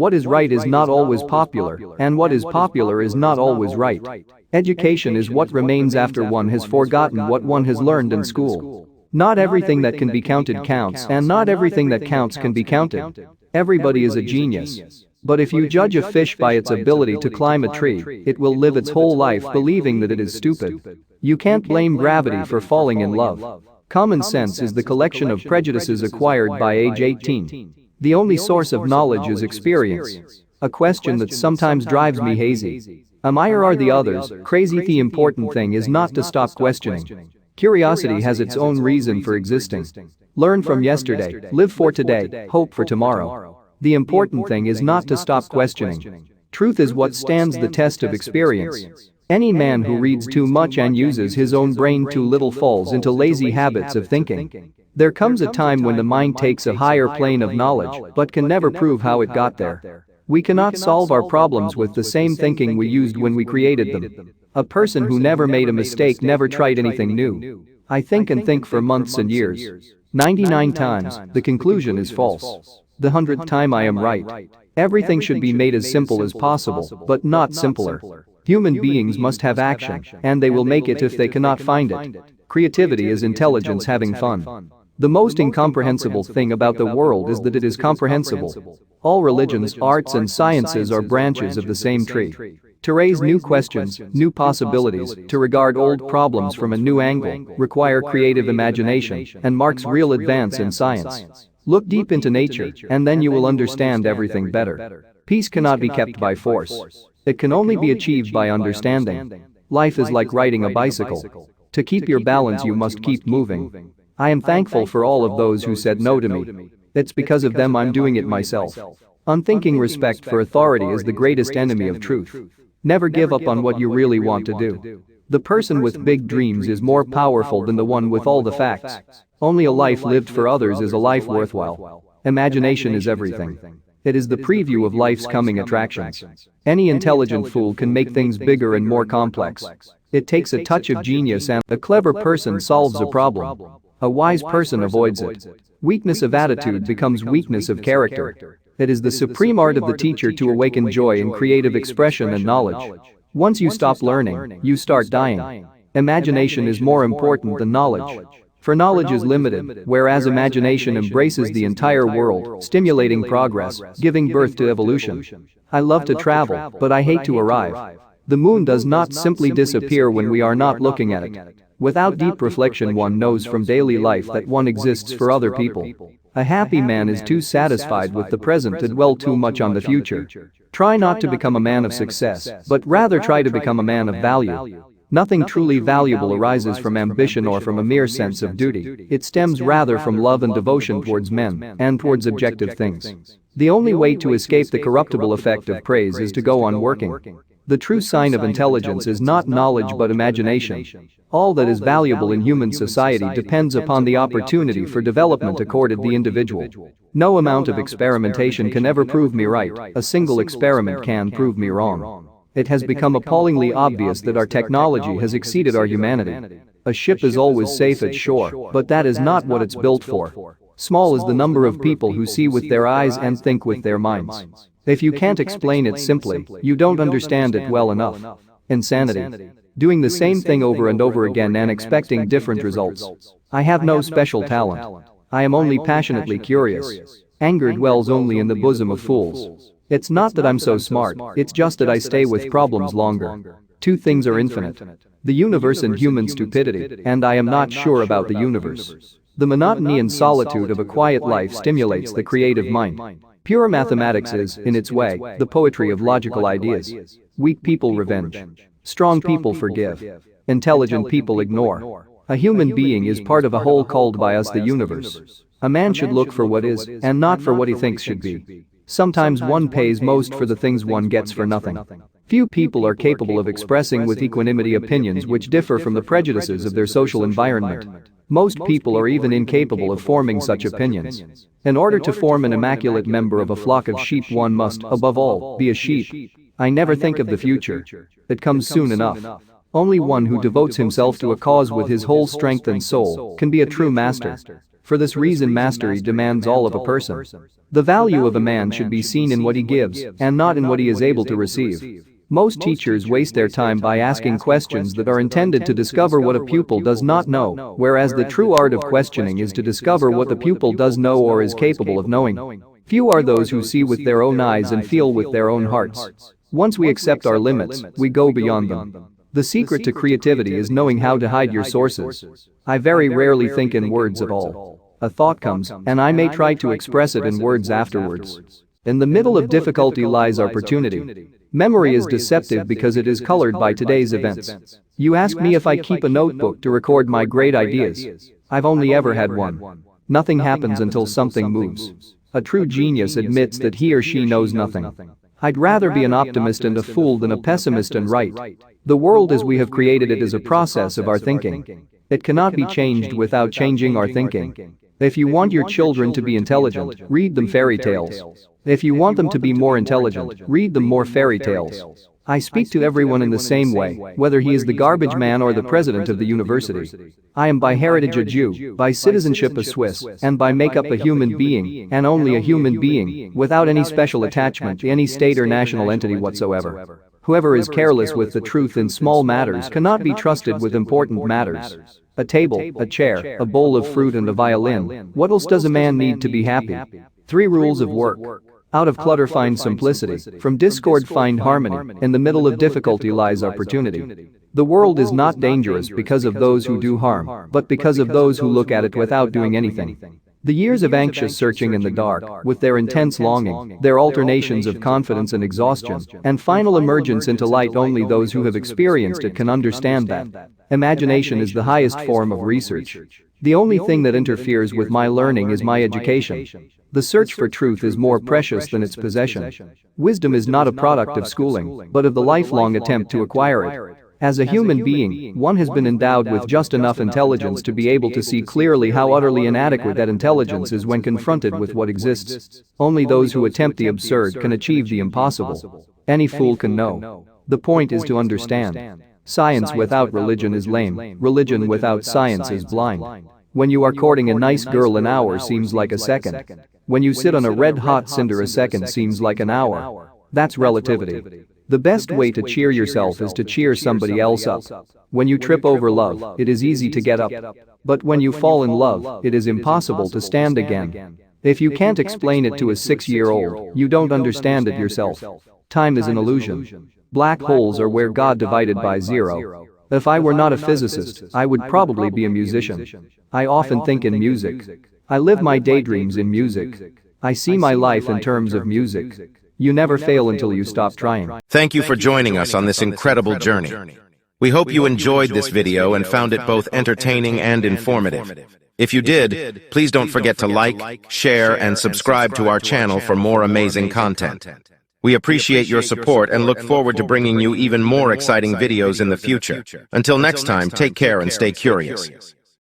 What is right is not always popular, and what is popular is not always right. Education is what remains after one has forgotten what one has learned in school. Not everything that can be counted counts, and not everything that counts can be counted. Everybody is a genius. But if you judge a fish by its ability to climb a tree, it will live its whole life believing that it is stupid. You can't blame gravity for falling in love. Common sense is the collection of prejudices acquired by age 18. The only source of knowledge is experience. A question that sometimes drives me hazy. Am I or are the others crazy? The important thing is not to stop questioning. Curiosity has its own reason for existing. Learn from yesterday, live for today, hope for tomorrow. The important thing is not to stop questioning. Truth is what stands the test of experience. Any man who reads too much and uses his own brain too little falls into lazy habits of thinking. There comes a time when the mind takes a higher plane of knowledge but can never prove how it got there. We cannot solve our problems with the same thinking we used when we created them. A person who never made a mistake never tried anything new. I think and think for months and years. 99 times, the conclusion is false. The 100th time I am right. Everything should be made as simple as possible, but not simpler. Human beings must have action, and they will make it if they cannot find it. Creativity is intelligence having fun. The most incomprehensible thing about the world is that it is comprehensible. All religions, arts and sciences are branches of the same tree. To raise new questions, new possibilities, to regard old problems from a new angle, require creative imagination and marks real advance in science. Look deep into nature, and then you will understand everything better. Peace cannot be kept by force. It can only be achieved by understanding. Life is like riding a bicycle. To keep your balance you must keep moving. I am thankful for all of those who said no to me. It's because of them I'm doing it myself. Unthinking respect for authority is the greatest enemy of truth. Never give up on what you really want to do. The person with big dreams is more powerful than the one with all the facts. Only a life lived for others is a life worthwhile. Imagination is everything. It is the preview of life's coming attractions. Any intelligent fool can make things bigger and more complex. It takes a touch of genius, and a clever person solves a problem. A wise person avoids it. Weakness of attitude becomes weakness of character. It is the supreme art of the teacher to awaken joy in creative expression and knowledge. Once you stop learning, you start dying. Imagination is more important than knowledge. For knowledge is limited, whereas imagination embraces the entire world, stimulating progress, giving birth to evolution. I love to travel, but I hate to arrive. The moon does not simply disappear when we are not looking at it. Without deep reflection, one knows from daily life that one exists for other people. A happy man is too satisfied with the present to dwell too much on the future. Try not to become a man of success, but rather try to become a man of value. Nothing truly valuable arises from ambition or from a mere sense of duty. It stems rather from love and devotion towards men and towards objective things. The only way to escape the corruptible effect of praise is to go on working. The true sign of intelligence is not knowledge but imagination. All that is valuable in human society depends upon the opportunity for development accorded the individual. No amount of experimentation can ever prove me right. A single experiment can prove me wrong. It has become appallingly obvious that our technology has exceeded our humanity. A ship is always safe at shore, but that is not what it's built for. Small is the number of people who see with their eyes and think with their minds. If you can't explain it simply, you don't understand it well enough. Insanity. Doing the same thing over and over again and expecting different results. I have no special talent. I am only passionately curious. Anger dwells only in the bosom of fools. It's not that I'm so smart, it's just that I stay with problems longer. Two things are infinite: the universe and human stupidity, and I am not sure about the universe. The monotony and solitude of a quiet life stimulates the creative mind. Pure mathematics is, in its way, the poetry of logical ideas. Weak people revenge. Strong people forgive. Intelligent people ignore. A human being is part of a whole called by us the universe. A man should look for what is, and not for what he thinks should be. Sometimes one pays most for the things one gets for nothing. Few people are capable of expressing with equanimity opinions which differ from the prejudices of their social environment. Most people are even incapable of forming such opinions. In order to form an immaculate member of a flock of sheep, one must, above all, be a sheep. I never think of the future. It comes soon enough. Only one who devotes himself to a cause with his whole strength and soul can be a true master. For this reason, mastery demands all of a person. The value of a man should be seen in what he gives and not in what he is able to receive. Most teachers waste their time by asking questions that are intended to discover what a pupil does not know, whereas the true art of questioning is to discover what the pupil does know or is capable of knowing. Few are those who see with their own eyes and feel with their own hearts. Once we accept our limits, we go beyond them. The secret to creativity is knowing how to hide your sources. I very rarely think in words at all. A thought comes, and I may try to express it in words afterwards. In the middle of difficulty lies opportunity. Memory is deceptive because it is colored by today's events. You ask me if I keep a notebook to record my great ideas. I've only ever had one. Nothing happens until something moves. A true genius admits that he or she knows nothing. I'd rather be an optimist and a fool than a pessimist and right. The world as we have created it is a process of our thinking. It cannot be changed without changing our thinking. If you want your children to be intelligent, read them fairy tales. If you want them to be more intelligent, read them more fairy tales. I speak to everyone in the same way, whether he is the garbage man or the president of the university. I am by heritage a Jew, by citizenship a Swiss, and by makeup a human being, and only a human being, without any special attachment to any state or national entity whatsoever. Whoever is careless with the truth in small matters cannot be trusted with important matters. A table, a chair, a bowl of fruit and a violin. What else does a man need to be happy? 3 rules of work. Out of clutter find simplicity, from discord find harmony, in the middle of difficulty lies opportunity. The world is not dangerous because of those who do harm, but because of those who look at it without doing anything. The years of anxious searching in the dark, with their intense longing, their alternations of confidence and exhaustion, and final emergence into light, only those who have experienced it can understand that. Imagination is the highest form of research. The only thing that interferes with my learning is my education. The search for truth is more precious than its possession. Wisdom is not a product of schooling, but of the lifelong attempt to acquire it. As a human being, one has been endowed with just enough intelligence to be able to see clearly how utterly inadequate that intelligence is when confronted with what exists. Only those who attempt the absurd can achieve the impossible. Any fool can know. The point is to understand. Science without religion is lame. Religion without science is blind. When you are courting a nice girl, an hour seems like a second. When you sit on a red-hot cinder, a second seems like an hour. That's relativity. The best way to cheer yourself is to cheer somebody else up. When you trip over love, it is easy to get up. But when you fall in love, it is impossible to stand again. If you can't explain it to a 6-year-old, you don't understand it yourself. Time is an illusion. Black holes are where God divided by 0. If I were not a physicist, I would probably be a musician. I often think in music. I live my daydreams in music. I see my life in terms of music. You never fail until you stop trying. Thank you for joining us on this incredible journey. We hope you enjoyed this video and found it both entertaining and informative. If you did, please don't forget to like, share, and subscribe to our channel for more amazing content. We appreciate your support and look forward to bringing you even more exciting videos in the future. Until next time, take care and stay curious.